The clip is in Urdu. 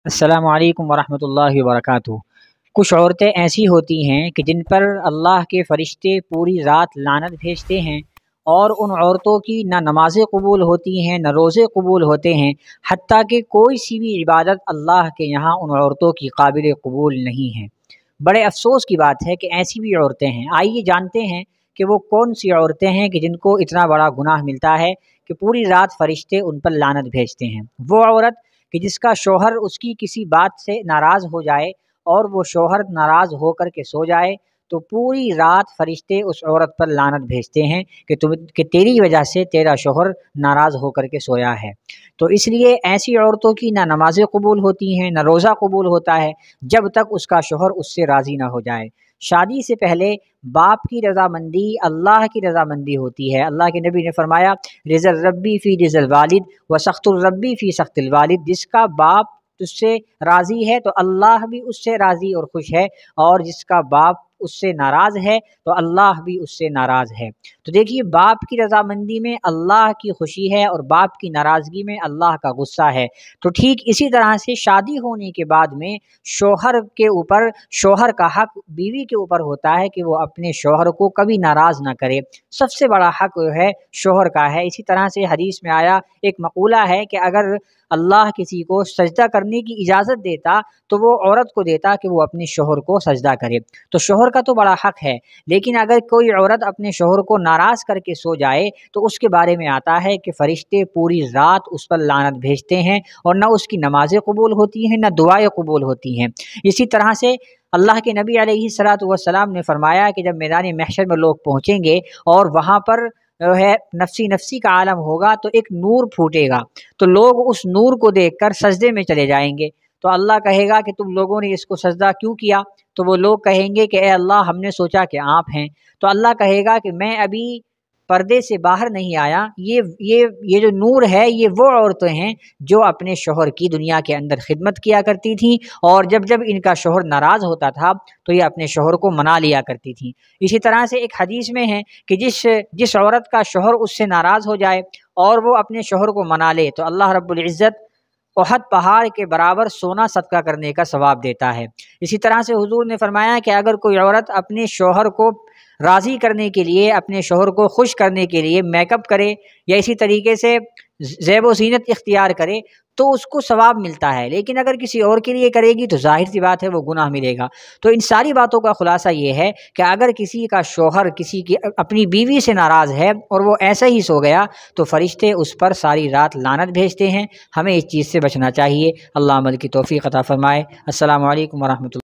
السلام علیکم ورحمۃ اللہ وبرکاتہ۔ کچھ عورتیں ایسی ہوتی ہیں کہ جن پر اللہ کے فرشتے پوری رات لعنت بھیجتے ہیں، اور ان عورتوں کی نہ نمازیں قبول ہوتی ہیں نہ روزے قبول ہوتے ہیں، حتیٰ کہ کوئی سی بھی عبادت اللہ کے یہاں ان عورتوں کی قابل قبول نہیں ہے۔ بڑے افسوس کی بات ہے کہ ایسی بھی عورتیں ہیں۔ آئیے جانتے ہیں کہ وہ کون سی عورتیں ہیں کہ جن کو اتنا بڑا گناہ ملتا ہے کہ پوری رات فرشتے ان پر لعنت بھیجتے ہیں۔ وہ عورت کہ جس کا شوہر اس کی کسی بات سے ناراض ہو جائے اور وہ شوہر ناراض ہو کر کے سو جائے تو پوری رات فرشتے اس عورت پر لعنت بھیجتے ہیں کہ تیری وجہ سے تیرا شوہر ناراض ہو کر کے سویا ہے۔ تو اس لیے ایسی عورتوں کی نہ نمازیں قبول ہوتی ہیں نہ روزہ قبول ہوتا ہے جب تک اس کا شوہر اس سے راضی نہ ہو جائے۔ شادی سے پہلے باپ کی رضامندی اللہ کی رضامندی ہوتی ہے۔ اللہ کے نبی نے فرمایا، رضا الربی فی رضا الوالد و سخط الربی فی سخط الوالد۔ جس کا باپ اس سے راضی ہے تو اللہ بھی اس سے راضی اور خوش ہے، اور جس کا باپ اس سے ناراض ہے تو اللہ بھی اس سے ناراض ہے۔ تو دیکھیے، باپ کی رضامندی میں اللہ کی خوشی ہے اور باپ کی ناراضگی میں اللہ کا غصہ ہے۔ تو ٹھیک اسی طرح سے شادی ہونے کے بعد میں شوہر کا حق بیوی کے اوپر ہوتا ہے کہ وہ اپنے شوہر کو کبھی ناراض نہ کرے۔ سب سے بڑا حق ہے شوہر کا ہے۔ اسی طرح سے حدیث میں آیا، ایک مقولہ ہے کہ اگر اللہ کسی کو سجدہ کرنے کی اجازت دیتا تو وہ عورت کو دیتا کہ وہ اپنے شوہر کو سجدہ کرے۔ تو شوہر کا تو بڑا حق ہے، لیکن اگر کوئی عورت اپنے شوہر کو ناراض کر کے سو جائے تو اس کے بارے میں آتا ہے کہ فرشتے پوری رات اس پر لعنت بھیجتے ہیں، اور نہ اس کی نمازیں قبول ہوتی ہیں نہ دعائیں قبول ہوتی ہیں۔ اسی طرح سے اللہ کے نبی علیہ الصلوۃ والسلام نے فرمایا کہ جب میدان محشر میں لوگ پہنچیں گے اور وہاں پر نفسی نفسی کا عالم ہوگا تو ایک نور پھوٹے گا، تو لوگ اس نور کو دیکھ کر سجدے میں چلے جائیں گے۔ تو اللہ کہے گا کہ تم لوگوں نے اس کو سجدہ کیوں کیا؟ تو وہ لوگ کہیں گے کہ اے اللہ، ہم نے سوچا کہ آپ ہیں۔ تو اللہ کہے گا کہ میں ابھی پردے سے باہر نہیں آیا، یہ جو نور ہے یہ وہ عورتیں ہیں جو اپنے شوہر کی دنیا کے اندر خدمت کیا کرتی تھیں، اور جب ان کا شوہر ناراض ہوتا تھا تو یہ اپنے شوہر کو منا لیا کرتی تھیں۔ اسی طرح سے ایک حدیث میں ہے کہ جس عورت کا شوہر اس سے ناراض ہو جائے اور وہ اپنے شوہر کو منا لے تو اللہ رب العزت احد پہاڑ کے برابر سونا صدقہ کرنے کا ثواب دیتا ہے۔ اسی طرح سے حضور نے فرمایا کہ اگر کوئی عورت اپنے شوہر کو راضی کرنے کے لیے، اپنے شوہر کو خوش کرنے کے لیے میک اپ کرے یا اسی طریقے سے زیب و زینت اختیار کرے تو اس کو ثواب ملتا ہے، لیکن اگر کسی اور کے لیے کرے گی تو ظاہر سی بات ہے وہ گناہ ملے گا۔ تو ان ساری باتوں کا خلاصہ یہ ہے کہ اگر کسی کا شوہر کسی کی اپنی بیوی سے ناراض ہے اور وہ ایسا ہی سو گیا تو فرشتے اس پر ساری رات لعنت بھیجتے ہیں۔ ہمیں اس چیز سے بچنا چاہیے۔ اللہ عمل کی توفیق عطا فرمائے۔ السلام علیکم ورحمۃ اللہ۔